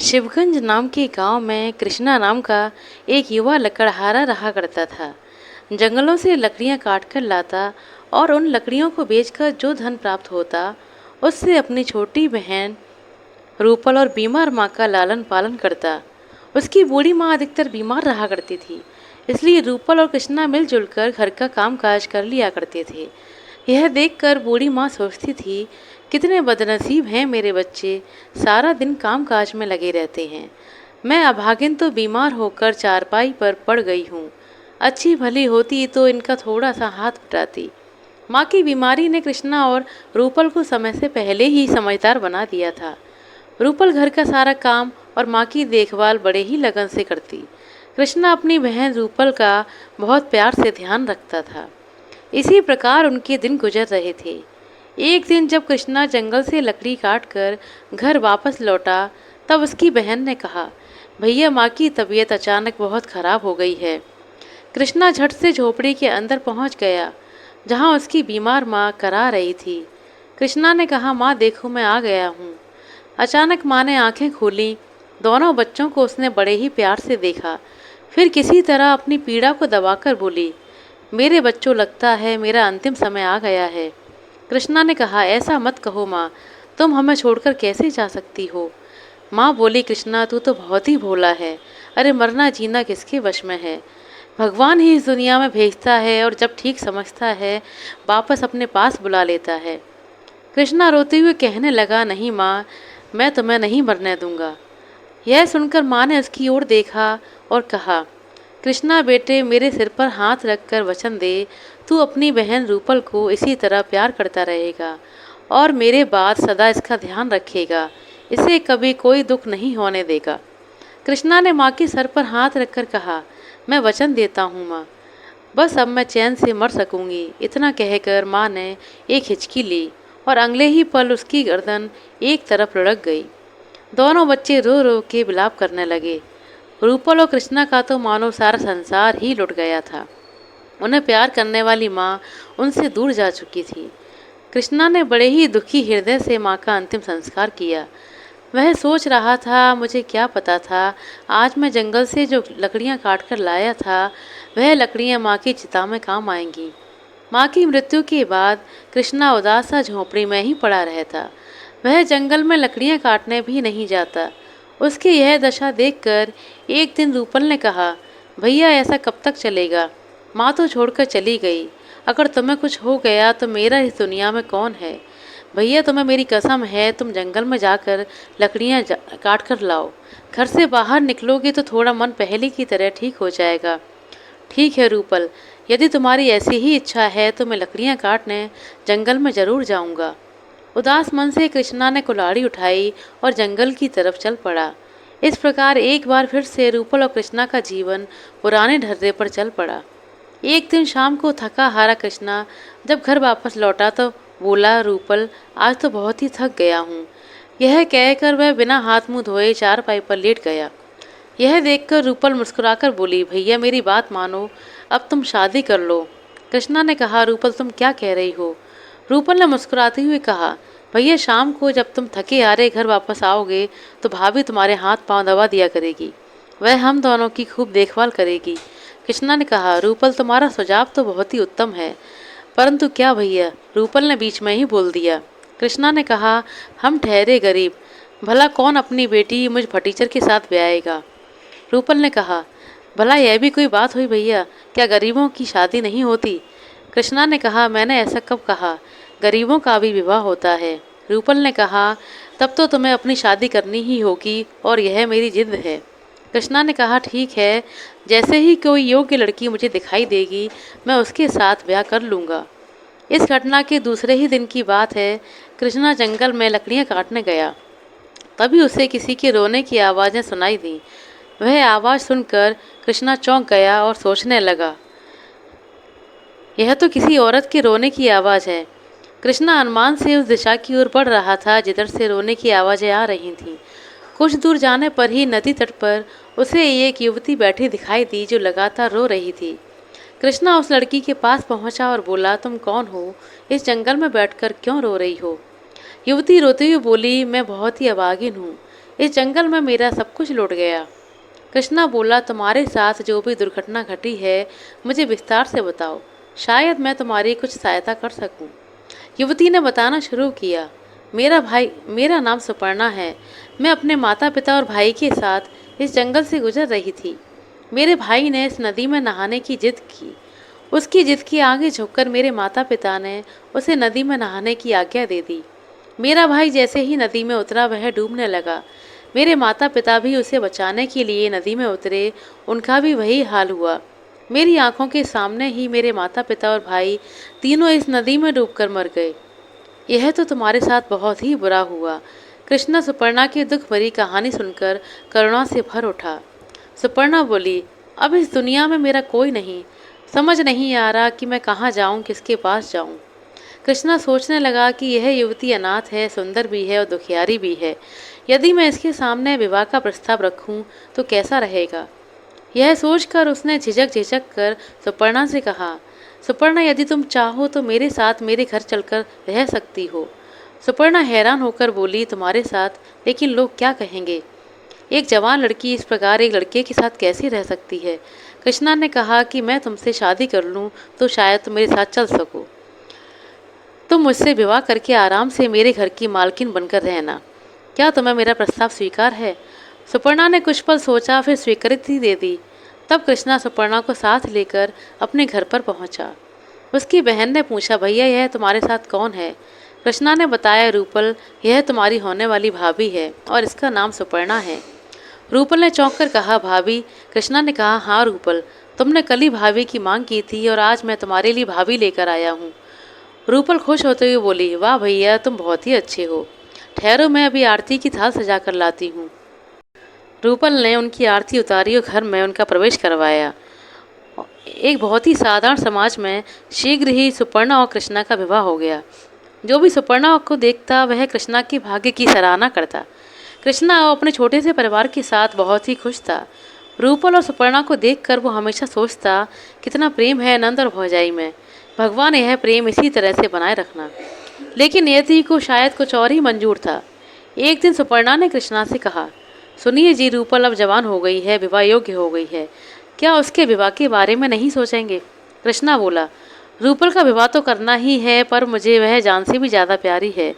शिवगंज नाम के गांव में कृष्णा नाम का एक युवा लकड़हारा रहा करता था। जंगलों से लकड़ियां काट कर लाता और उन लकड़ियों को बेचकर जो धन प्राप्त होता उससे अपनी छोटी बहन रूपल और बीमार माँ का लालन पालन करता। उसकी बूढ़ी माँ अधिकतर बीमार रहा करती थी, इसलिए रूपल और कृष्णा मिलजुल कर घर का काम काज कर लिया करते थे। यह देखकर बूढ़ी माँ सोचती थी, कितने बदनसीब हैं मेरे बच्चे, सारा दिन काम काज में लगे रहते हैं। मैं अभागिन तो बीमार होकर चारपाई पर पड़ गई हूँ। अच्छी भली होती तो इनका थोड़ा सा हाथ बटाती। माँ की बीमारी ने कृष्णा और रूपल को समय से पहले ही समझदार बना दिया था। रूपल घर का सारा काम और माँ की देखभाल बड़े ही लगन से करती। कृष्णा अपनी बहन रूपल का बहुत प्यार से ध्यान रखता था। इसी प्रकार उनके दिन गुजर रहे थे। एक दिन जब कृष्णा जंगल से लकड़ी काट कर घर वापस लौटा, तब उसकी बहन ने कहा, भैया माँ की तबीयत अचानक बहुत खराब हो गई है। कृष्णा झट से झोपड़ी के अंदर पहुंच गया, जहां उसकी बीमार माँ करा रही थी। कृष्णा ने कहा, माँ देखो मैं आ गया हूँ। अचानक माँ ने आंखें खोली। दोनों बच्चों को उसने बड़े ही प्यार से देखा। फिर किसी तरह अपनी पीड़ा को दबाकर बोली, मेरे बच्चों लगता है मेरा अंतिम समय आ गया है। कृष्णा ने कहा, ऐसा मत कहो माँ, तुम हमें छोड़कर कैसे जा सकती हो। माँ बोली, कृष्णा तू तो बहुत ही भोला है। अरे मरना जीना किसके वश में है। भगवान ही इस दुनिया में भेजता है और जब ठीक समझता है वापस अपने पास बुला लेता है। कृष्णा रोते हुए कहने लगा, नहीं माँ, मैं तुम्हें नहीं मरने दूंगा। यह सुनकर माँ ने उसकी ओर देखा और कहा, कृष्णा बेटे, मेरे सिर पर हाथ रखकर वचन दे, तू अपनी बहन रूपल को इसी तरह प्यार करता रहेगा और मेरे बाद सदा इसका ध्यान रखेगा, इसे कभी कोई दुख नहीं होने देगा। कृष्णा ने माँ के सर पर हाथ रखकर कहा, मैं वचन देता हूँ माँ, बस अब मैं चैन से मर सकूंगी। इतना कहकर माँ ने एक हिचकी ली और अगले ही पल उसकी गर्दन एक तरफ लुढ़क गई। दोनों बच्चे रो रो के विलाप करने लगे। रूपल और कृष्णा का तो मानो सारा संसार ही लुट गया था। उन्हें प्यार करने वाली माँ उनसे दूर जा चुकी थी। कृष्णा ने बड़े ही दुखी हृदय से माँ का अंतिम संस्कार किया। वह सोच रहा था, मुझे क्या पता था आज मैं जंगल से जो लकड़ियाँ काट कर लाया था वह लकड़ियाँ माँ की चिता में काम आएंगी। माँ की मृत्यु के बाद कृष्णा उदास सा झोंपड़ी में ही पड़ा रहता। वह जंगल में लकड़ियाँ काटने भी नहीं जाता। उसकी यह दशा देखकर एक दिन रूपल ने कहा, भैया ऐसा कब तक चलेगा। माँ तो छोड़कर चली गई, अगर तुम्हें कुछ हो गया तो मेरा इस दुनिया में कौन है। भैया तुम्हें मेरी कसम है, तुम जंगल में जाकर लकड़ियाँ काट कर लाओ। घर से बाहर निकलोगे तो थोड़ा मन पहले की तरह ठीक हो जाएगा। ठीक है रूपल, यदि तुम्हारी ऐसी ही इच्छा है तो मैं लकड़ियाँ काटने जंगल में ज़रूर जाऊँगा। उदास मन से कृष्णा ने कुल्हाड़ी उठाई और जंगल की तरफ चल पड़ा। इस प्रकार एक बार फिर से रूपल और कृष्णा का जीवन पुराने ढर्रे पर चल पड़ा। एक दिन शाम को थका हारा कृष्णा जब घर वापस लौटा तो बोला, रूपल आज तो बहुत ही थक गया हूँ। यह कहकर वह बिना हाथ मुंह धोए चारपाई पर लेट गया। यह देखकर रूपल मुस्कुराकर बोली, भैया मेरी बात मानो, अब तुम शादी कर लो। कृष्णा ने कहा, रूपल तुम क्या कह रही हो। रूपल ने मुस्कुराते हुए कहा, भैया शाम को जब तुम थके हारे घर वापस आओगे तो भाभी तुम्हारे हाथ पांव दबा दिया करेगी। वह हम दोनों की खूब देखभाल करेगी। कृष्णा ने कहा, रूपल तुम्हारा सुझाव तो बहुत ही उत्तम है, परंतु क्या भैया, रूपल ने बीच में ही बोल दिया। कृष्णा ने कहा, हम ठहरे गरीब, भला कौन अपनी बेटी मुझ फटीचर के साथ ब्याएगा। रूपल ने कहा, भला यह भी कोई बात हुई भैया, क्या गरीबों की शादी नहीं होती। कृष्णा ने कहा, मैंने ऐसा कब कहा, गरीबों का भी विवाह होता है। रूपल ने कहा, तब तो तुम्हें अपनी शादी करनी ही होगी और यह मेरी जिद है। कृष्णा ने कहा, ठीक है, जैसे ही कोई योग्य लड़की मुझे दिखाई देगी मैं उसके साथ ब्याह कर लूँगा। इस घटना के दूसरे ही दिन की बात है। कृष्णा जंगल में लकड़ियाँ काटने गया, तभी उसे किसी के रोने की आवाज़ें सुनाई दी। वह आवाज़ सुनकर कृष्णा चौंक गया और सोचने लगा, यह तो किसी औरत के रोने की आवाज़ है। कृष्णा अनुमान से उस दिशा की ओर बढ़ रहा था जिधर से रोने की आवाज़ें आ रही थीं। कुछ दूर जाने पर ही नदी तट पर उसे एक युवती बैठी दिखाई दी जो लगातार रो रही थी। कृष्णा उस लड़की के पास पहुंचा और बोला, तुम कौन हो, इस जंगल में बैठकर क्यों रो रही हो। युवती रोते हुए बोली, मैं बहुत ही अभागिन हूँ, इस जंगल में मेरा सब कुछ लुट गया। कृष्णा बोला, तुम्हारे साथ जो भी दुर्घटना घटी है मुझे विस्तार से बताओ, शायद मैं तुम्हारी कुछ सहायता कर सकूं। युवती ने बताना शुरू किया, मेरा नाम सुपर्णा है। मैं अपने माता पिता और भाई के साथ इस जंगल से गुजर रही थी। मेरे भाई ने इस नदी में नहाने की जिद की। उसकी जिद के आगे झुककर मेरे माता पिता ने उसे नदी में नहाने की आज्ञा दे दी। मेरा भाई जैसे ही नदी में उतरा वह डूबने लगा। मेरे माता पिता भी उसे बचाने के लिए नदी में उतरे, उनका भी वही हाल हुआ। मेरी आंखों के सामने ही मेरे माता पिता और भाई तीनों इस नदी में डूबकर मर गए। यह तो तुम्हारे साथ बहुत ही बुरा हुआ। कृष्णा सुपर्णा की दुख भरी कहानी सुनकर करुणा से भर उठा। सुपर्णा बोली, अब इस दुनिया में मेरा कोई नहीं, समझ नहीं आ रहा कि मैं कहाँ जाऊँ, किसके पास जाऊँ। कृष्णा सोचने लगा कि यह युवती अनाथ है, सुंदर भी है और दुखियारी भी है। यदि मैं इसके सामने विवाह का प्रस्ताव रखूं तो कैसा रहेगा। यह सोचकर उसने झिझक झिझक कर सुपर्णा से कहा, सुपर्णा यदि तुम चाहो तो मेरे साथ मेरे घर चलकर रह सकती हो। सुपर्णा हैरान होकर बोली, तुम्हारे साथ? लेकिन लोग क्या कहेंगे। एक जवान लड़की इस प्रकार एक लड़के के साथ कैसे रह सकती है। कृष्णा ने कहा कि मैं तुमसे शादी कर लूँ तो शायद तुम मेरे साथ चल सको। तुम मुझसे विवाह करके आराम से मेरे घर की मालकिन बनकर रहना। क्या तुम्हें मेरा प्रस्ताव स्वीकार है। सुपर्णा ने कुछ पल सोचा, फिर स्वीकृति दे दी। तब कृष्णा सुपर्णा को साथ लेकर अपने घर पर पहुंचा। उसकी बहन ने पूछा, भैया यह तुम्हारे साथ कौन है। कृष्णा ने बताया, रूपल, यह तुम्हारी होने वाली भाभी है और इसका नाम सुपर्णा है। रूपल ने चौंक कर कहा, भाभी। कृष्णा ने कहा, हाँ रूपल, तुमने कल ही भाभी की मांग की थी और आज मैं तुम्हारे लिए भाभी लेकर आया हूँ। रूपल खुश होते हुए बोली, वाह भैया, तुम बहुत ही अच्छे हो। ठहरो, मैं अभी आरती की थाल सजा कर लाती हूँ। रूपल ने उनकी आरती उतारी और घर में उनका प्रवेश करवाया। एक बहुत ही साधारण समाज में शीघ्र ही सुपर्णा और कृष्णा का विवाह हो गया। जो भी सुपर्णा को देखता वह कृष्णा के भाग्य की सराहना करता। कृष्णा अपने छोटे से परिवार के साथ बहुत ही खुश था। रूपल और सुपर्णा को देखकर वो हमेशा सोचता, कितना प्रेम है नंद और भौजाई में। भगवान यह प्रेम इसी तरह से बनाए रखना। लेकिन नियति को शायद कुछ और ही मंजूर था। एक दिन सुपर्णा ने कृष्णा से कहा, सुनिए जी, रूपल अब जवान हो गई है, विवाह योग्य हो गई है, क्या उसके विवाह के बारे में नहीं सोचेंगे। कृष्णा बोला, रूपल का विवाह तो करना ही है, पर मुझे वह जान से भी ज़्यादा प्यारी है।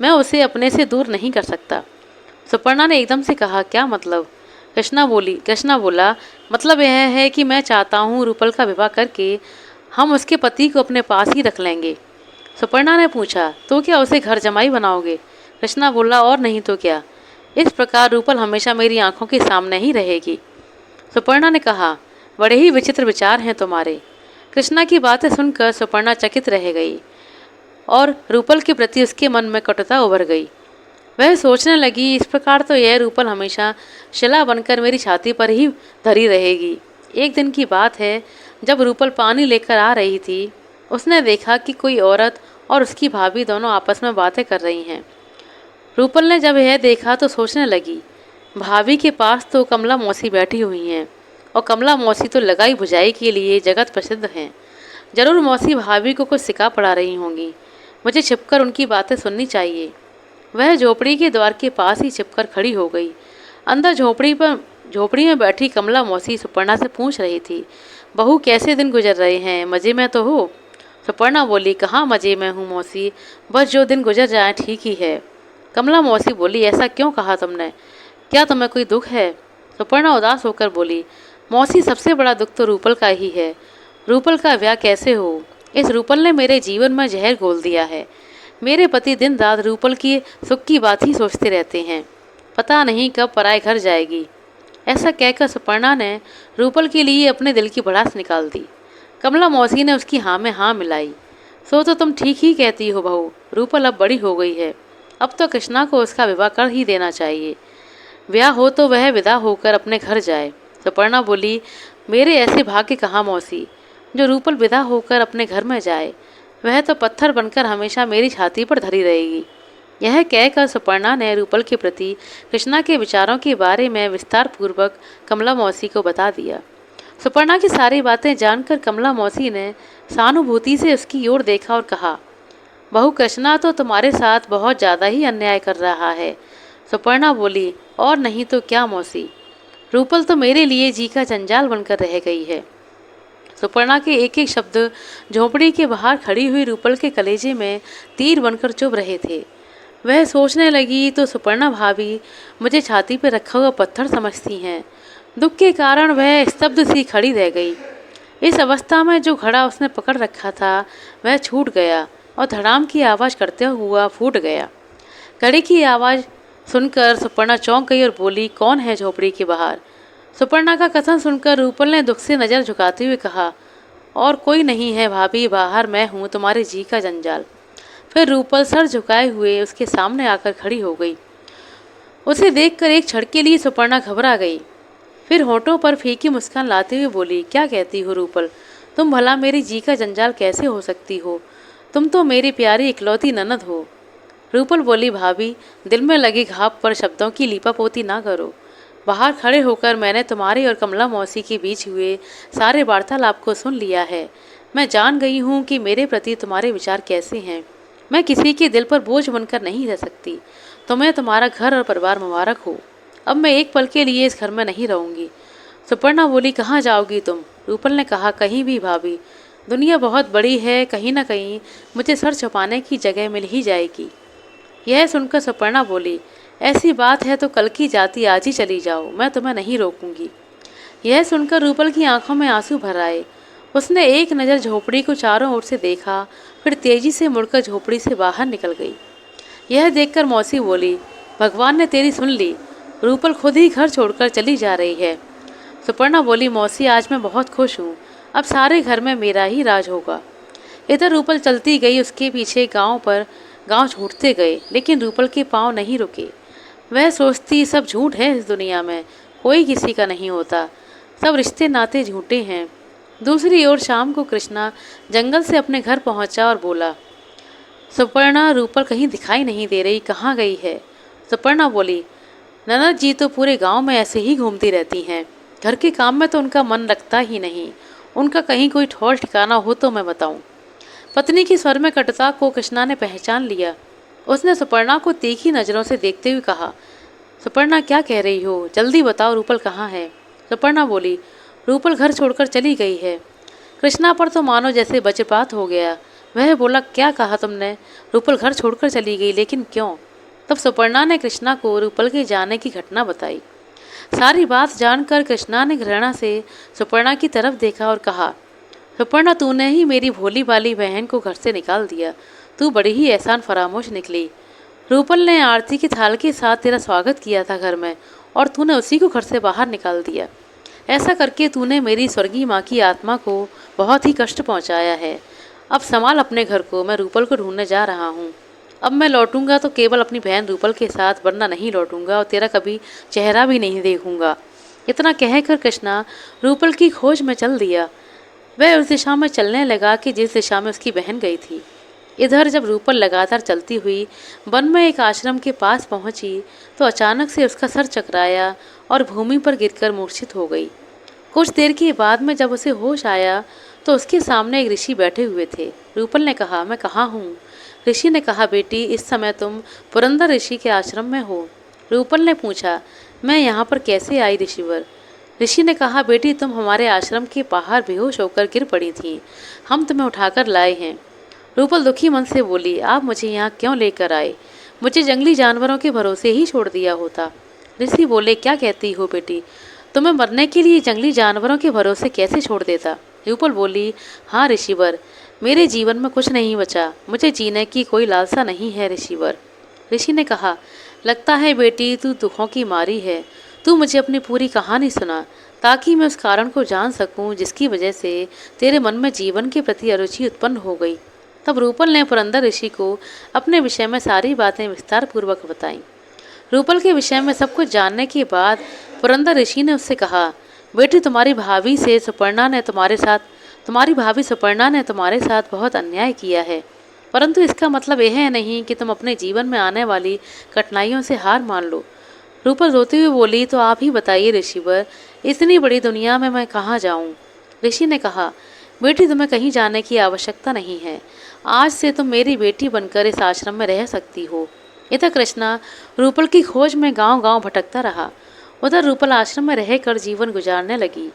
मैं उसे अपने से दूर नहीं कर सकता। सुपर्णा ने एकदम से कहा, क्या मतलब। कृष्णा बोला, मतलब यह है कि मैं चाहता हूँ रूपल का विवाह करके हम उसके पति को अपने पास ही रख लेंगे। सुपर्णा ने पूछा, तो क्या उसे घर जमाई बनाओगे। कृष्णा बोला, और नहीं तो क्या। इस प्रकार रूपल हमेशा मेरी आंखों के सामने ही रहेगी। सुपर्णा ने कहा, बड़े ही विचित्र विचार हैं तुम्हारे। कृष्णा की बातें सुनकर सुपर्णा चकित रह गई और रूपल के प्रति उसके मन में कटुता उभर गई। वह सोचने लगी, इस प्रकार तो यह रूपल हमेशा शिला बनकर मेरी छाती पर ही धरी रहेगी। एक दिन की बात है, जब रूपल पानी लेकर आ रही थी, उसने देखा कि कोई औरत और उसकी भाभी दोनों आपस में बातें कर रही हैं। रूपल ने जब यह देखा तो सोचने लगी, भाभी के पास तो कमला मौसी बैठी हुई हैं और कमला मौसी तो लगाई बुझाई के लिए जगत प्रसिद्ध हैं। जरूर मौसी भाभी को कुछ सिखा पढ़ा रही होंगी। मुझे छिपकर उनकी बातें सुननी चाहिए। वह झोपड़ी के द्वार के पास ही छिपकर खड़ी हो गई। अंदर झोपड़ी में बैठी कमला मौसी सुपर्णा से पूछ रही थी, बहू कैसे दिन गुजर रहे हैं, मज़े में तो हो। सुपर्णा बोली, कहाँ मज़े में हूँ मौसी, बस जो दिन गुजर जाए ठीक ही है। कमला मौसी बोली, ऐसा क्यों कहा तुमने, क्या तुम्हें कोई दुख है। सुपर्णा उदास होकर बोली, मौसी सबसे बड़ा दुख तो रूपल का ही है। रूपल का ब्याह कैसे हो। इस रूपल ने मेरे जीवन में जहर घोल दिया है। मेरे पति दिन रात रूपल की सुख की बात ही सोचते रहते हैं। पता नहीं कब पराए घर जाएगी। ऐसा कहकर सुपर्णा ने रूपल के लिए अपने दिल की भड़ास निकाल दी। कमला मौसी ने उसकी हाँ में हाँ मिलाई। सो तो तुम ठीक ही कहती हो बहू, रूपल अब बड़ी हो गई है। अब तो कृष्णा को उसका विवाह कर ही देना चाहिए। ब्याह हो तो वह विदा होकर अपने घर जाए। सुपर्णा बोली, मेरे ऐसे भाग्य कहाँ मौसी, जो रूपल विदा होकर अपने घर में जाए। वह तो पत्थर बनकर हमेशा मेरी छाती पर धरी रहेगी। यह कहकर सुपर्णा ने रूपल के प्रति कृष्णा के विचारों के बारे में विस्तार पूर्वक कमला मौसी को बता दिया। सुपर्णा की सारी बातें जानकर कमला मौसी ने सहानुभूति से उसकी ओर देखा और कहा, बहू कृष्णा तो तुम्हारे साथ बहुत ज़्यादा ही अन्याय कर रहा है। सुपर्णा बोली, और नहीं तो क्या मौसी, रूपल तो मेरे लिए जी का जंजाल बनकर रह गई है। सुपर्णा के एक एक शब्द झोंपड़ी के बाहर खड़ी हुई रूपल के कलेजे में तीर बनकर चुभ रहे थे। वह सोचने लगी तो सुपर्णा भाभी मुझे छाती पर रखा हुआ पत्थर समझती हैं। दुख के कारण वह स्तब्ध सी खड़ी रह गई। इस अवस्था में जो घड़ा उसने पकड़ रखा था वह छूट गया और धड़ाम की आवाज़ करते हुआ फूट गया। घड़ी की आवाज़ सुनकर सुपर्णा चौंक गई और बोली, कौन है झोपड़ी के बाहर? सुपर्णा का कथन सुनकर रूपल ने दुख से नज़र झुकाते हुए कहा, और कोई नहीं है भाभी, बाहर मैं हूँ, तुम्हारे जी का जंजाल। फिर रूपल सर झुकाए हुए उसके सामने आकर खड़ी हो गई। उसे देखकर एक क्षण के लिए सुपर्णा घबरा गई। फिर होठों पर फीकी मुस्कान लाते हुए बोली, क्या कहती हो रूपल? तुम भला मेरी जी का जंजाल कैसे हो सकती हो? तुम तो मेरी प्यारी इकलौती ननद हो। रूपल बोली, भाभी दिल में लगे घाव पर शब्दों की लीपापोती ना करो। बाहर खड़े होकर मैंने तुम्हारी और कमला मौसी के बीच हुए सारे वार्तालाप को सुन लिया है। मैं जान गई हूँ कि मेरे प्रति तुम्हारे विचार कैसे हैं। मैं किसी के दिल पर बोझ बनकर नहीं रह सकती। तुम्हें तुम्हारा घर और परिवार मुबारक हो। अब मैं एक पल के लिए इस घर में नहीं रहूँगी। सुपर्णा बोली, कहाँ जाओगी तुम? रूपल ने कहा, कहीं भी भाभी, दुनिया बहुत बड़ी है, कहीं ना कहीं मुझे सर छुपाने की जगह मिल ही जाएगी। यह सुनकर सुपर्णा बोली, ऐसी बात है तो कल की जाती आज ही चली जाओ, मैं तुम्हें नहीं रोकूंगी। यह सुनकर रूपल की आंखों में आंसू भर आए। उसने एक नज़र झोपड़ी को चारों ओर से देखा, फिर तेजी से मुड़कर झोपड़ी से बाहर निकल गई। यह देखकर मौसी बोली, भगवान ने तेरी सुन ली, रूपल खुद ही घर छोड़कर चली जा रही है। सुपर्णा बोली, मौसी आज मैं बहुत खुश हूँ, अब सारे घर में मेरा ही राज होगा। इधर रूपल चलती गई, उसके पीछे गांव छूटते गए, लेकिन रूपल के पांव नहीं रुके। वह सोचती, सब झूठ है इस दुनिया में, कोई किसी का नहीं होता, सब रिश्ते नाते झूठे हैं। दूसरी ओर शाम को कृष्णा जंगल से अपने घर पहुंचा और बोला, सुपर्णा रूपल कहीं दिखाई नहीं दे रही, कहाँ गई है? सुपर्णा बोली, ननद जी तो पूरे गांव में ऐसे ही घूमती रहती हैं, घर के काम में तो उनका मन लगता ही नहीं, उनका कहीं कोई ठौर ठिकाना हो तो मैं बताऊं। पत्नी की स्वर में कटुता को कृष्णा ने पहचान लिया। उसने सुपर्णा को तीखी नज़रों से देखते हुए कहा, सुपर्णा क्या कह रही हो? जल्दी बताओ, रूपल कहाँ है? सुपर्णा बोली, रूपल घर छोड़कर चली गई है। कृष्णा पर तो मानो जैसे वज्रपात हो गया। वह बोला, क्या कहा तुमने? रूपल घर छोड़कर चली गई, लेकिन क्यों? तब सुपर्णा ने कृष्णा को रूपल के जाने की घटना बताई। सारी बात जानकर कृष्णा ने घृणा से सुपर्णा की तरफ देखा और कहा, सुपर्णा तूने ही मेरी भोली भाली बहन को घर से निकाल दिया, तू बड़ी ही एहसान फरामोश निकली। रूपल ने आरती की थाल के साथ तेरा स्वागत किया था घर में, और तूने उसी को घर से बाहर निकाल दिया। ऐसा करके तूने मेरी स्वर्गीय माँ की आत्मा को बहुत ही कष्ट पहुँचाया है। अब संभाल अपने घर को, मैं रूपल को ढूंढने जा रहा हूँ। अब मैं लौटूंगा तो केवल अपनी बहन रूपल के साथ, वरना नहीं लौटूंगा और तेरा कभी चेहरा भी नहीं देखूंगा। इतना कहकर कृष्णा रूपल की खोज में चल दिया। वह उस दिशा में चलने लगा कि जिस दिशा में उसकी बहन गई थी। इधर जब रूपल लगातार चलती हुई वन में एक आश्रम के पास पहुंची तो अचानक से उसका सर चकराया और भूमि पर गिरकर मूर्छित हो गई। कुछ देर के बाद में जब उसे होश आया तो उसके सामने एक ऋषि बैठे हुए थे। रूपल ने कहा, मैं कहाँ हूँ? ऋषि ने कहा, बेटी इस समय तुम पुरंदर ऋषि के आश्रम में हो। रूपल ने पूछा, मैं यहाँ पर कैसे आई ऋषिवर? ऋषि ने कहा, बेटी तुम हमारे आश्रम के बाहर बेहोश होकर गिर पड़ी थी, हम तुम्हें उठाकर लाए हैं। रूपल दुखी मन से बोली, आप मुझे यहाँ क्यों लेकर आए? मुझे जंगली जानवरों के भरोसे ही छोड़ दिया होता। ऋषि बोले, क्या कहती हो बेटी? तुम्हें मरने के लिए जंगली जानवरों के भरोसे कैसे छोड़ देता? रूपल बोली, हाँ ऋषिवर, मेरे जीवन में कुछ नहीं बचा, मुझे जीने की कोई लालसा नहीं है ऋषिवर। ऋषि ने कहा, लगता है बेटी तू दुखों की मारी है, तू मुझे अपनी पूरी कहानी सुना ताकि मैं उस कारण को जान सकूं जिसकी वजह से तेरे मन में जीवन के प्रति अरुचि उत्पन्न हो गई। तब रूपल ने पुरंदर ऋषि को अपने विषय में सारी बातें विस्तार पूर्वक बताईं। रूपल के विषय में सब कुछ जानने के बाद पुरंदर ऋषि ने उससे कहा, बेटी तुम्हारी भाभी सुपर्णा ने तुम्हारे साथ बहुत अन्याय किया है, परंतु इसका मतलब यह है नहीं कि तुम अपने जीवन में आने वाली कठिनाइयों से हार मान लो। रूपल रोते हुए बोली, तो आप ही बताइए ऋषिवर, इतनी बड़ी दुनिया में मैं कहाँ जाऊँ? ऋषि ने कहा, बेटी तुम्हें कहीं जाने की आवश्यकता नहीं है, आज से तुम मेरी बेटी बनकर इस आश्रम में रह सकती हो। इधर कृष्णा रूपल की खोज में गांव-गांव भटकता रहा। उधर रूपल आश्रम में रहकर जीवन गुजारने लगी।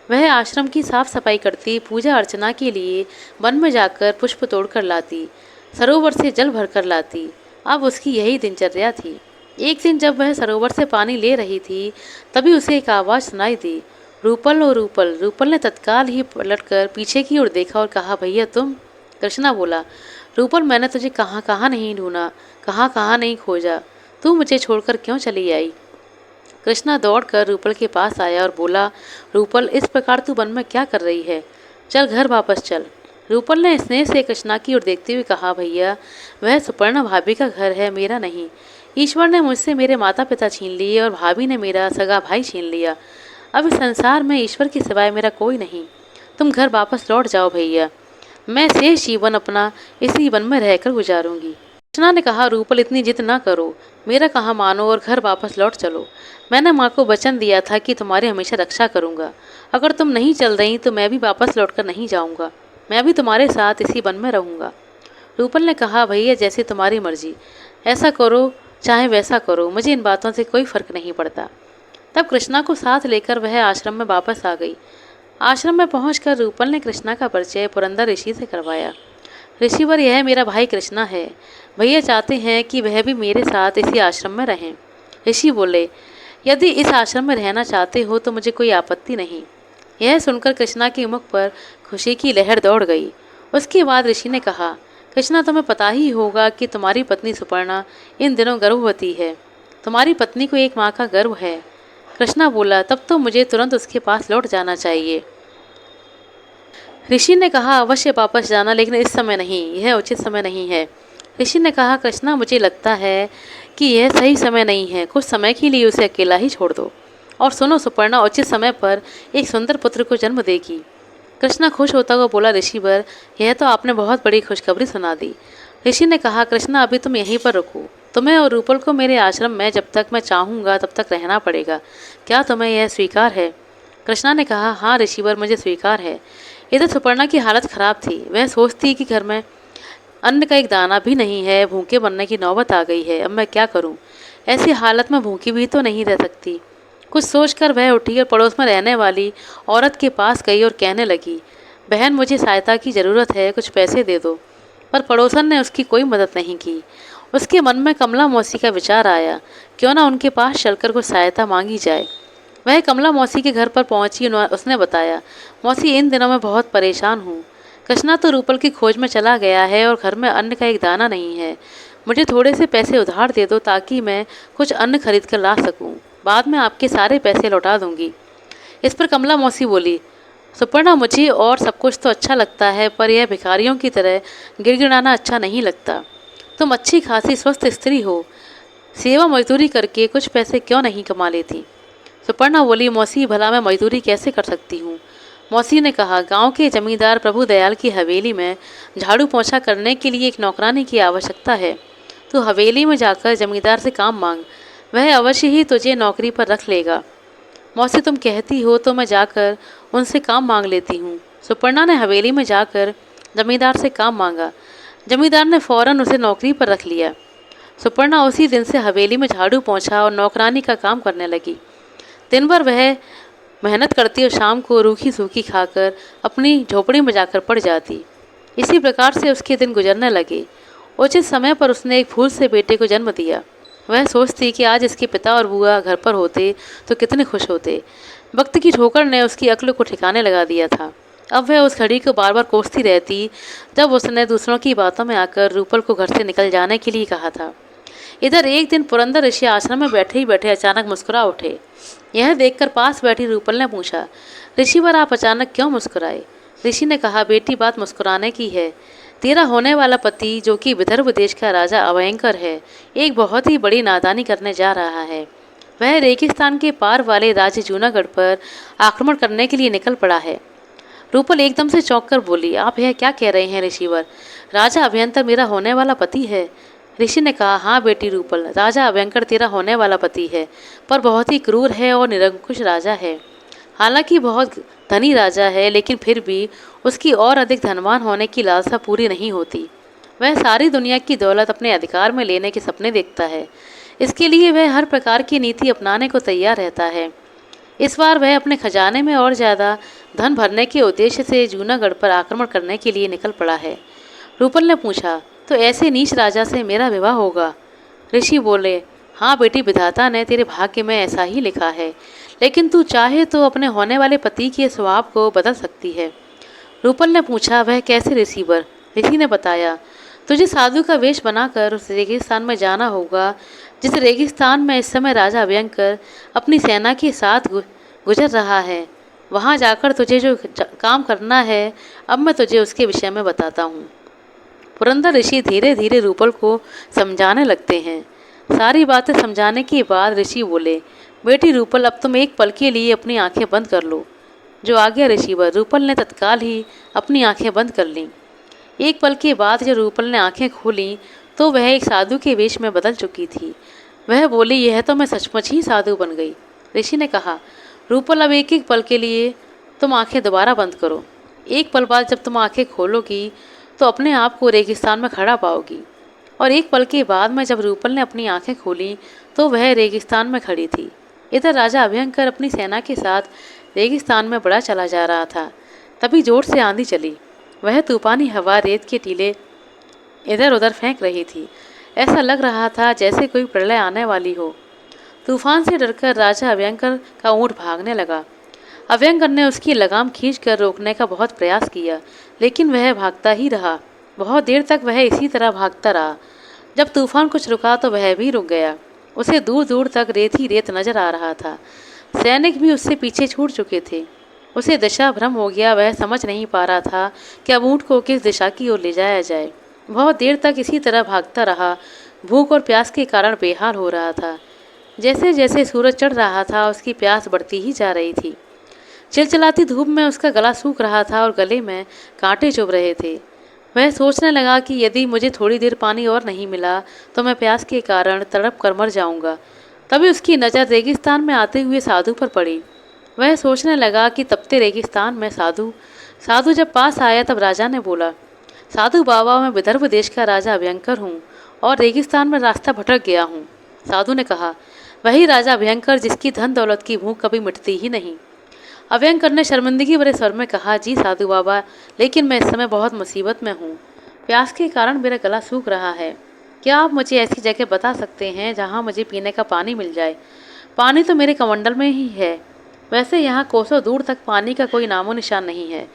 वह आश्रम की साफ सफाई करती, पूजा अर्चना के लिए वन में जाकर पुष्प तोड़कर लाती, सरोवर से जल भरकर लाती। अब उसकी यही दिनचर्या थी। एक दिन जब वह सरोवर से पानी ले रही थी, तभी उसे एक आवाज़ सुनाई दी, रूपल ओ रूपल। रूपल ने तत्काल ही पलटकर पीछे की ओर देखा और कहा, भैया तुम? कृष्णा बोला, रूपल मैंने तुझे कहाँ कहाँ नहीं ढूंढा, कहाँ कहाँ नहीं खोजा, तू मुझे छोड़कर क्यों चली आई? कृष्णा दौड़कर रूपल के पास आया और बोला, रूपल इस प्रकार तू वन में क्या कर रही है? चल घर वापस चल। रूपल ने स्नेह से कृष्णा की ओर देखते हुए कहा, भैया वह सुपर्णा भाभी का घर है, मेरा नहीं। ईश्वर ने मुझसे मेरे माता पिता छीन लिए और भाभी ने मेरा सगा भाई छीन लिया। अब इस संसार में ईश्वर के सिवाय मेरा कोई नहीं। तुम घर वापस लौट जाओ भैया, मैं शेष जीवन अपना इसी वन में रहकर गुजारूंगी। कृष्णा ने कहा, रूपल इतनी जिद ना करो, मेरा कहा मानो और घर वापस लौट चलो। मैंने माँ को वचन दिया था कि तुम्हारी हमेशा रक्षा करूंगा। अगर तुम नहीं चल रही तो मैं भी वापस लौटकर नहीं जाऊंगा, मैं भी तुम्हारे साथ इसी वन में रहूंगा। रूपल ने कहा, भैया जैसी तुम्हारी मर्जी, ऐसा करो चाहे वैसा करो, मुझे इन बातों से कोई फर्क नहीं पड़ता। तब कृष्णा को साथ लेकर वह आश्रम में वापस आ गई। आश्रम में पहुंचकर रूपल ने कृष्णा का परिचय पुरंदर ऋषि से करवाया। ऋषिवर, यह मेरा भाई कृष्णा है। भैया चाहते हैं कि वह भी मेरे साथ इसी आश्रम में रहें। ऋषि बोले, यदि इस आश्रम में रहना चाहते हो तो मुझे कोई आपत्ति नहीं। यह सुनकर कृष्णा के मुख पर खुशी की लहर दौड़ गई। उसके बाद ऋषि ने कहा, कृष्णा तुम्हें पता ही होगा कि तुम्हारी पत्नी सुपर्णा इन दिनों गर्भवती है। तुम्हारी पत्नी को एक माँ का गर्व है। कृष्णा बोला, तब तो मुझे तुरंत उसके पास लौट जाना चाहिए। ऋषि ने कहा, अवश्य वापस जाना, लेकिन इस समय नहीं, यह उचित समय नहीं है। ऋषि ने कहा, कृष्णा मुझे लगता है कि यह सही समय नहीं है, कुछ समय के लिए उसे अकेला ही छोड़ दो। और सुनो, सुपर्णा उचित समय पर एक सुंदर पुत्र को जन्म देगी। कृष्णा खुश होता हुआ बोला, ऋषिवर यह तो आपने बहुत बड़ी खुशखबरी सुना दी। ऋषि ने कहा, कृष्णा अभी तुम यहीं पर रुको, तुम्हें और रूपल को मेरे आश्रम में जब तक मैं चाहूँगा तब तक रहना पड़ेगा। क्या तुम्हें यह स्वीकार है? कृष्णा ने कहा, हाँ ऋषिवर मुझे स्वीकार है। इधर सुपर्णा की हालत खराब थी। वह सोचती कि घर में अन्न का एक दाना भी नहीं है, भूखे मरने की नौबत आ गई है, अब मैं क्या करूं? ऐसी हालत में भूखी भी तो नहीं रह सकती। कुछ सोचकर वह उठी और पड़ोस में रहने वाली औरत के पास गई और कहने लगी, बहन मुझे सहायता की ज़रूरत है, कुछ पैसे दे दो। पर पड़ोसन ने उसकी कोई मदद नहीं की। उसके मन में कमला मौसी का विचार आया, क्यों ना उनके पास चलकर कुछ सहायता मांगी जाए। वह कमला मौसी के घर पर पहुंची। उसने बताया, मौसी इन दिनों में बहुत परेशान हूँ। कृष्णा तो रूपल की खोज में चला गया है और घर में अन्न का एक दाना नहीं है। मुझे थोड़े से पैसे उधार दे दो ताकि मैं कुछ अन्न खरीद कर ला सकूं। बाद में आपके सारे पैसे लौटा दूंगी। इस पर कमला मौसी बोली, सुपर्णा मुझे और सब कुछ तो अच्छा लगता है, पर यह भिखारियों की तरह गिड़गिड़ाना अच्छा नहीं लगता। तुम अच्छी खासी स्वस्थ स्त्री हो, सेवा मजदूरी करके कुछ पैसे क्यों नहीं कमा लेती? सुपर्णा बोली, मौसी भला मैं मजदूरी कैसे कर सकती हूँ? मौसी ने कहा, गांव के जमींदार प्रभु दयाल की हवेली में झाड़ू पोछा करने के लिए एक नौकरानी की आवश्यकता है। तू हवेली में जाकर जमींदार से काम मांग, वह अवश्य ही तुझे नौकरी पर रख लेगा। मौसी तुम कहती हो तो मैं जाकर उनसे काम मांग लेती हूँ। सुपर्णा ने हवेली में जाकर जमींदार से काम मांगा। जमींदार ने फौरन उसे नौकरी पर रख लिया। सुपर्णा उसी दिन से हवेली में झाड़ू पोछा और नौकरानी का काम करने लगी। दिन भर वह मेहनत करती और शाम को रूखी सूखी खाकर अपनी झोपड़ी में जाकर पड़ जाती। इसी प्रकार से उसके दिन गुजरने लगे। उचित समय पर उसने एक फूल से बेटे को जन्म दिया। वह सोचती कि आज इसके पिता और बुआ घर पर होते तो कितने खुश होते। वक्त की ठोकर ने उसकी अक्ल को ठिकाने लगा दिया था। अब वह उस घड़ी को बार बार कोसती रहती जब उसने दूसरों की बातों में आकर रूपल को घर से निकल जाने के लिए कहा था। इधर एक दिन पुरंदर ऋषि आश्रम में बैठे ही बैठे अचानक मुस्कुरा उठे। यह देखकर पास बैठी रूपल ने पूछा, ऋषिवर आप अचानक क्यों मुस्कुराए? ऋषि ने कहा, बेटी बात मुस्कुराने की है। तेरा होने वाला पति जो कि विदर्भ देश का राजा अभयंकर है, एक बहुत ही बड़ी नादानी करने जा रहा है। वह रेगिस्तान के पार वाले राज्य जूनागढ़ पर आक्रमण करने के लिए निकल पड़ा है। रूपल एकदम से चौंक कर बोली, आप यह क्या कह रहे हैं ऋषिवर? राजा अभयंकर मेरा होने वाला पति है? ऋषि ने कहा, हाँ बेटी रूपल, राजा अभयंकर तेरा होने वाला पति है, पर बहुत ही क्रूर है और निरंकुश राजा है। हालांकि बहुत धनी राजा है, लेकिन फिर भी उसकी और अधिक धनवान होने की लालसा पूरी नहीं होती। वह सारी दुनिया की दौलत अपने अधिकार में लेने के सपने देखता है। इसके लिए वह हर प्रकार की नीति अपनाने को तैयार रहता है। इस बार वह अपने खजाने में और ज़्यादा धन भरने के उद्देश्य से जूनागढ़ पर आक्रमण करने के लिए निकल पड़ा है। रूपल ने पूछा, तो ऐसे नीच राजा से मेरा विवाह होगा? ऋषि बोले, हाँ बेटी, विधाता ने तेरे भाग्य में ऐसा ही लिखा है, लेकिन तू चाहे तो अपने होने वाले पति के स्वभाव को बदल सकती है। रूपल ने पूछा, वह कैसे ऋषिवर? ऋषि ने बताया, तुझे साधु का वेश बनाकर उस रेगिस्तान में जाना होगा जिस रेगिस्तान में इस समय राजा अभयंकर अपनी सेना के साथ गुजर रहा है। वहाँ जाकर तुझे जो काम करना है, अब मैं तुझे उसके विषय में बताता हूँ। पुरंदर ऋषि धीरे धीरे रूपल को समझाने लगते हैं। सारी बातें समझाने के बाद ऋषि बोले, बेटी रूपल, अब तुम एक पल के लिए अपनी आंखें बंद कर लो। जो आज्ञा ऋषिवर। रूपल ने तत्काल ही अपनी आंखें बंद कर लीं। एक पल के बाद जब रूपल ने आंखें खोलीं तो वह एक साधु के वेश में बदल चुकी थी। वह बोली, यह तो मैं सचमुच ही साधु बन गई। ऋषि ने कहा, रूपल, अब एक एक पल के लिए तुम आंखें दोबारा बंद करो। एक पल बाद जब तुम आंखें खोलोगी तो अपने आप को रेगिस्तान में खड़ा पाओगी। और एक पल के बाद में जब रूपल ने अपनी आंखें खोली तो वह रेगिस्तान में खड़ी थी। इधर राजा अभयंकर अपनी सेना के साथ रेगिस्तान में बढ़ा चला जा रहा था। तभी जोर से आंधी चली। वह तूफानी हवा रेत के टीले इधर उधर फेंक रही थी। ऐसा लग रहा था जैसे कोई प्रलय आने वाली हो। तूफान से डरकर राजा अभयंकर का ऊँट भागने लगा। अभयंकर ने उसकी लगाम खींचकर रोकने का बहुत प्रयास किया, लेकिन वह भागता ही रहा। बहुत देर तक वह इसी तरह भागता रहा। जब तूफान कुछ रुका तो वह भी रुक गया। उसे दूर दूर तक रेत ही रेत नजर आ रहा था। सैनिक भी उससे पीछे छूट चुके थे। उसे दिशा भ्रम हो गया। वह समझ नहीं पा रहा था कि अब ऊँट को किस दिशा की ओर ले जाया जाए। बहुत देर तक इसी तरह भागता रहा। भूख और प्यास के कारण बेहाल हो रहा था। जैसे जैसे सूरज चढ़ रहा था उसकी प्यास बढ़ती ही जा रही थी। चिलचिलाती धूप में उसका गला सूख रहा था और गले में कांटे चुभ रहे थे। वह सोचने लगा कि यदि मुझे थोड़ी देर पानी और नहीं मिला तो मैं प्यास के कारण तड़प कर मर जाऊंगा। तभी उसकी नज़र रेगिस्तान में आते हुए साधु पर पड़ी। वह सोचने लगा कि तपते रेगिस्तान में साधु जब पास आया तब राजा ने बोला, साधु बाबा, मैं विदर्भ देश का राजा अभयंकर हूँ और रेगिस्तान में रास्ता भटक गया हूँ। साधु ने कहा, वही राजा अभयंकर जिसकी धन दौलत की भूख कभी मिटती ही नहीं। अभयंकर ने शर्मिंदगी भरे स्वर में कहा, जी साधु बाबा, लेकिन मैं इस समय बहुत मुसीबत में हूँ। प्यास के कारण मेरा गला सूख रहा है। क्या आप मुझे ऐसी जगह बता सकते हैं जहाँ मुझे पीने का पानी मिल जाए? पानी तो मेरे कमंडल में ही है। वैसे यहाँ कोसों दूर तक पानी का कोई नामो निशान नहीं है।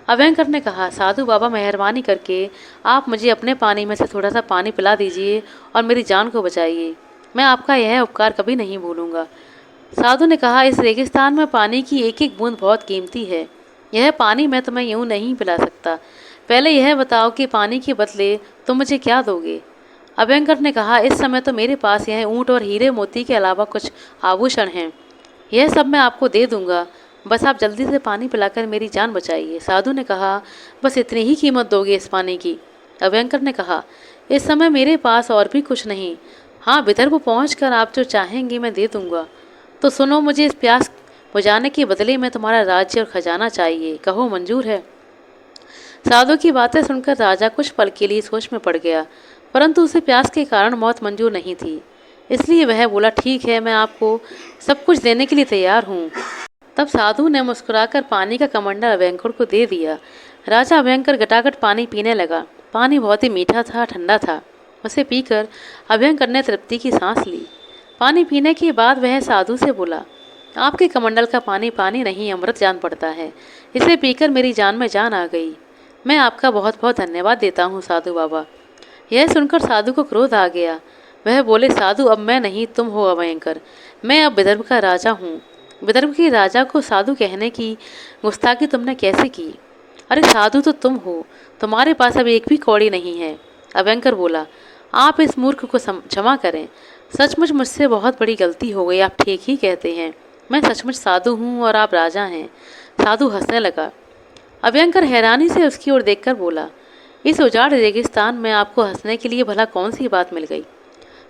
अभयंकर ने कहा, साधु बाबा, मेहरबानी करके आप मुझे अपने पानी में से थोड़ा सा पानी पिला दीजिए और मेरी जान को बचाइए। मैं आपका यह उपकार कभी नहीं भूलूंगा। साधु ने कहा, इस रेगिस्तान में पानी की एक एक बूंद बहुत कीमती है। यह पानी मैं तुम्हें यूं नहीं पिला सकता। पहले यह बताओ कि पानी के बदले तुम मुझे क्या दोगे? अभयंकर ने कहा, इस समय तो मेरे पास यह ऊँट और हीरे मोती के अलावा कुछ आभूषण हैं। यह सब मैं आपको दे दूंगा, बस आप जल्दी से पानी पिलाकर मेरी जान बचाइए। साधु ने कहा, बस इतनी ही कीमत दोगे इस पानी की? अभयंकर ने कहा, इस समय मेरे पास और भी कुछ नहीं। हाँ, विदर्भ पहुँचकर आप जो चाहेंगे मैं दे दूंगा। तो सुनो, मुझे इस प्यास बुझाने के बदले में तुम्हारा राज्य और खजाना चाहिए। कहो, मंजूर है? साधु की बातें सुनकर राजा कुछ पल के लिए सोच में पड़ गया, परंतु उसे प्यास के कारण मौत मंजूर नहीं थी। इसलिए वह बोला, ठीक है, मैं आपको सब कुछ देने के लिए तैयार हूँ। तब साधु ने मुस्कुराकर पानी का कमंडल अभयंकर को दे दिया। राजा अभयंकर गटागट पानी पीने लगा। पानी बहुत ही मीठा था, ठंडा था। उसे पीकर अभयंकर ने तृप्ति की सांस ली। पानी पीने के बाद वह साधु से बोला, आपके कमंडल का पानी पानी नहीं, अमृत जान पड़ता है। इसे पीकर मेरी जान में जान आ गई। मैं आपका बहुत बहुत धन्यवाद देता हूँ साधु बाबा। यह सुनकर साधु को क्रोध आ गया। वह बोले, साधु, अब मैं नहीं, तुम हो अभयंकर। मैं अब विदर्भ का राजा हूँ। विदर्भ के राजा को साधु कहने की गुस्ताखी तुमने कैसे की? अरे साधु तो तुम हो, तुम्हारे पास अब एक भी कौड़ी नहीं है। अभयंकर बोला, आप इस मूर्ख को क्षमा करें। सचमुच मुझसे बहुत बड़ी गलती हो गई। आप ठीक ही कहते हैं, मैं सचमुच साधु हूँ और आप राजा हैं। साधु हंसने लगा। अभयंकर हैरानी से उसकी ओर देखकर बोला, इस उजाड़ रेगिस्तान में आपको हंसने के लिए भला कौन सी बात मिल गई?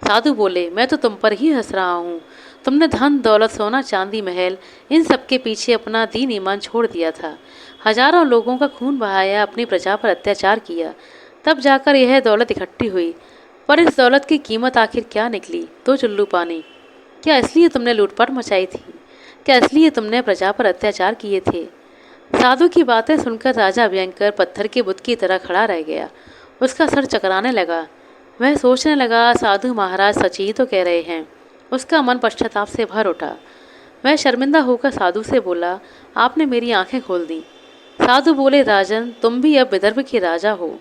साधु बोले, मैं तो तुम पर ही हंस रहा हूँ। तुमने धन दौलत, सोना चांदी, महल, इन सब के पीछे अपना दीन ईमान छोड़ दिया था। हजारों लोगों का खून बहाया, अपनी प्रजा पर अत्याचार किया। तब जाकर यह दौलत इकट्ठी हुई। पर इस दौलत की कीमत आखिर क्या निकली? 2 चुल्लू पानी। क्या इसलिए तुमने लूटपाट मचाई थी? क्या इसलिए तुमने प्रजा पर अत्याचार किए थे? साधु की बातें सुनकर राजा भयंकर पत्थर के बुत की तरह खड़ा रह गया। उसका सर चकराने लगा। वह सोचने लगा, साधु महाराज सच ही तो कह रहे हैं। उसका मन पश्चाताप से भर उठा। वह शर्मिंदा होकर साधु से बोला, आपने मेरी आंखें खोल दी। साधु बोले, राजन, तुम भी अब विदर्भ के राजा हो।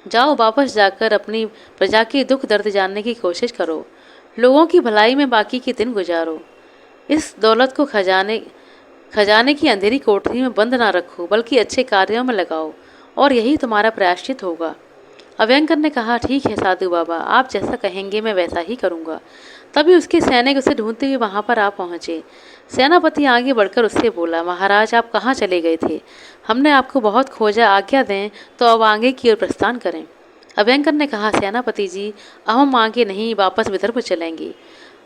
जाओ, वापस जाकर अपनी प्रजा के दुख दर्द जानने की कोशिश करो। लोगों की भलाई में बाकी के दिन गुजारो। इस दौलत को खजाने खजाने की अंधेरी कोठरी में बंद ना रखो, बल्कि अच्छे कार्यों में लगाओ, और यही तुम्हारा प्रायश्चित होगा। अभयंकर ने कहा, ठीक है साधु बाबा, आप जैसा कहेंगे मैं वैसा ही करूँगा। तभी उसके सैनिक उसे ढूंढते हुए वहां पर आ पहुंचे। सेनापति आगे बढ़कर उससे बोला, महाराज, आप कहाँ चले गए थे? हमने आपको बहुत खोजा, आज्ञा दें तो अब आगे की ओर प्रस्थान करें। अभयंकर ने कहा, सेनापति जी, अब हम आगे नहीं, वापस विदर्भ चलेंगे।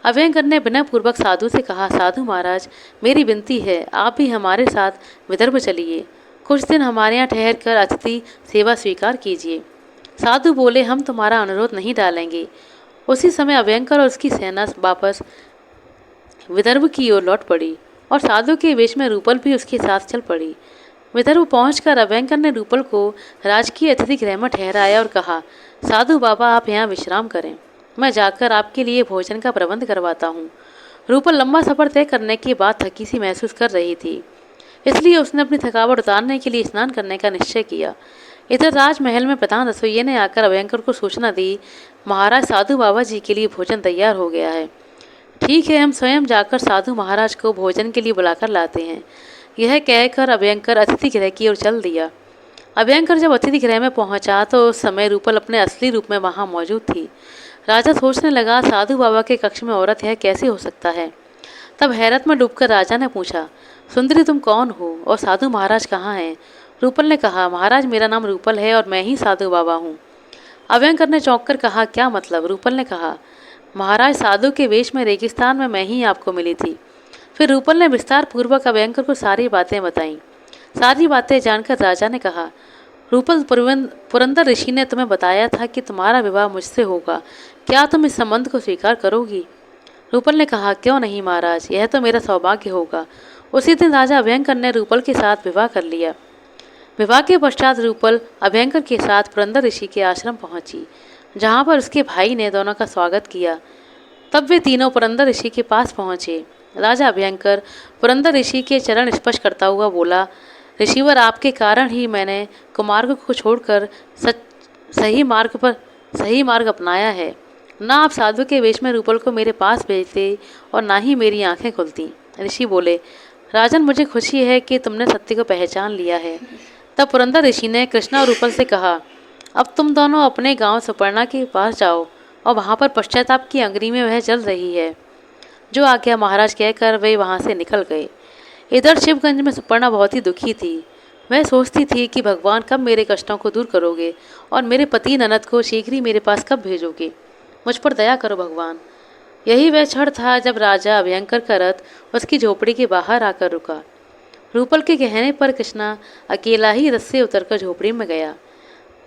अभयंकर ने विनयपूर्वक साधु से कहा, साधु महाराज, मेरी विनती है, आप भी हमारे साथ विदर्भ चलिए। कुछ दिन हमारे यहाँ ठहर कर अतिथि सेवा स्वीकार कीजिए। साधु बोले, हम तुम्हारा अनुरोध नहीं डालेंगे। उसी समय अभयंकर और उसकी सेना वापस विदर्भ की ओर लौट पड़ी और साधु के वेश में रूपल भी उसके साथ चल पड़ी। विदर्भ पहुंचकर अभयंकर ने रूपल को राजकीय अतिथि गृह में ठहराया और कहा, साधु बाबा, आप यहाँ विश्राम करें, मैं जाकर आपके लिए भोजन का प्रबंध करवाता हूँ। रूपल लंबा सफर तय करने के बाद थकी सी महसूस कर रही थी, इसलिए उसने अपनी थकावट उतारने के लिए स्नान करने का निश्चय किया। इधर राजमहल में प्रधान रसोइये ने आकर अभयंकर को सूचना दी, महाराज, साधु बाबा जी के लिए भोजन तैयार हो गया है। ठीक है, हम स्वयं जाकर साधु महाराज को भोजन के लिए बुलाकर लाते हैं। यह कहकर अभयंकर अतिथि गृह की ओर चल दिया। अभयंकर जब अतिथि गृह में पहुंचा तो उस समय रूपल अपने असली रूप में वहां मौजूद थी। राजा सोचने लगा, साधु बाबा के कक्ष में औरत है, कैसे हो सकता है? तब हैरत में डूबकर राजा ने पूछा, सुंदरी, तुम कौन हो और साधु महाराज कहाँ हैं? रूपल ने कहा, महाराज, मेरा नाम रूपल है और मैं ही साधु बाबा हूँ। अभयंकर ने चौंक कर कहा, क्या मतलब? रूपल ने कहा, महाराज, साधु के वेश में रेगिस्तान में मैं ही आपको मिली थी। फिर रूपल ने विस्तार पूर्वक अभयंकर को सारी बातें बताईं। सारी बातें जानकर राजा ने कहा, रूपल, पुरंदर ऋषि ने तुम्हें बताया था कि तुम्हारा विवाह मुझसे होगा, क्या तुम इस संबंध को स्वीकार करोगी? रूपल ने कहा, क्यों नहीं महाराज, यह तो मेरा सौभाग्य होगा। उसी दिन राजा अभयंकर ने रूपल के साथ विवाह कर लिया। विवाह के पश्चात रूपल अभयंकर के साथ पुरंदर ऋषि के आश्रम पहुंची, जहां पर उसके भाई ने दोनों का स्वागत किया। तब वे तीनों पुरंदर ऋषि के पास पहुंचे। राजा अभयंकर पुरंदर ऋषि के चरण स्पर्श करता हुआ बोला, ऋषिवर, आपके कारण ही मैंने कुमार्ग को छोड़कर सही मार्ग अपनाया है। ना आप साधु के वेश में रूपल को मेरे पास भेजते और ना ही मेरी आंखें खुलती। ऋषि बोले, राजन, मुझे खुशी है कि तुमने सत्य को पहचान लिया है। तब पुरंदर ऋषि ने कृष्णा और रूपल से कहा, अब तुम दोनों अपने गांव सुपर्णा के पास जाओ और वहां पर पश्चाताप की अंगरी में वह जल रही है। जो आज्ञा महाराज, कहकर वे वहां से निकल गए। इधर शिवगंज में सुपर्णा बहुत ही दुखी थी। वह सोचती थी कि भगवान, कब मेरे कष्टों को दूर करोगे और मेरे पति ननद को शीघ्र ही मेरे पास कब भेजोगे? मुझ पर दया करो भगवान। यही वह क्षण था जब राजा अभयंकर का रथ उसकी झोपड़ी के बाहर आकर रुका। रूपल के कहने पर कृष्णा अकेला ही रथ से उतरकर झोपड़ी में गया।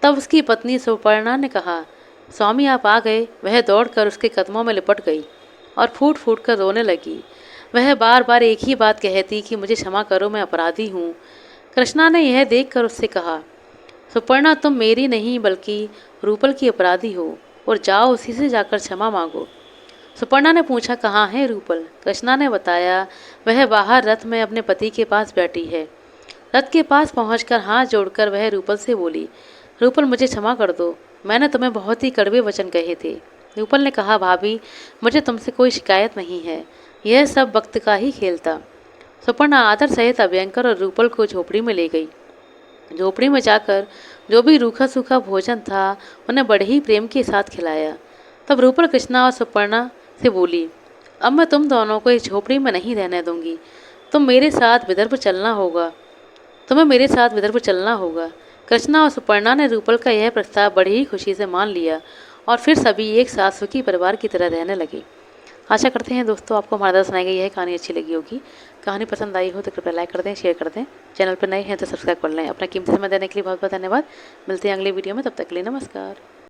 तब उसकी पत्नी सुपर्णा ने कहा, स्वामी, आप आ गए। वह दौड़कर उसके कदमों में लिपट गई और फूट फूट कर रोने लगी। वह बार बार एक ही बात कहती कि मुझे क्षमा करो, मैं अपराधी हूँ। कृष्णा ने यह देखकर उससे कहा, सुपर्णा, तुम मेरी नहीं बल्कि रूपल की अपराधी हो और जाओ उसी से जाकर क्षमा मांगो। सुपर्णा ने पूछा, कहाँ है रूपल? कृष्णा ने बताया, वह बाहर रथ में अपने पति के पास बैठी है। रथ के पास पहुंचकर हाथ जोड़कर वह रूपल से बोली, रूपल, मुझे क्षमा कर दो, मैंने तुम्हें बहुत ही कड़वे वचन कहे थे। रूपल ने कहा, भाभी, मुझे तुमसे कोई शिकायत नहीं है, यह सब वक्त का ही खेल था। सुपर्णा आदर सहित अभयंकर और रूपल को झोपड़ी में ले गई। झोपड़ी में जाकर जो भी रूखा सूखा भोजन था उन्हें बड़े ही प्रेम के साथ खिलाया। तब रूपल कृष्णा और सुपर्णा से बोली, अब मैं तुम दोनों को इस झोपड़ी में नहीं रहने दूंगी, तुम्हें मेरे साथ विदर्भ चलना होगा। कृष्णा और सुपर्णा ने रूपल का यह प्रस्ताव बड़ी ही खुशी से मान लिया और फिर सभी एक साथ सुखी परिवार की तरह रहने लगे। आशा करते हैं दोस्तों आपको हमारा द्वारा सुनाई गई यह कहानी अच्छी लगी होगी। कहानी पसंद आई हो तो कृपया लाइक कर दें, शेयर कर दें। चैनल पर नए हैं तो सब्सक्राइब कर लें। अपना कीमती समय देने के लिए बहुत बहुत धन्यवाद। मिलते हैं अगली वीडियो में, तब तक के लिए नमस्कार।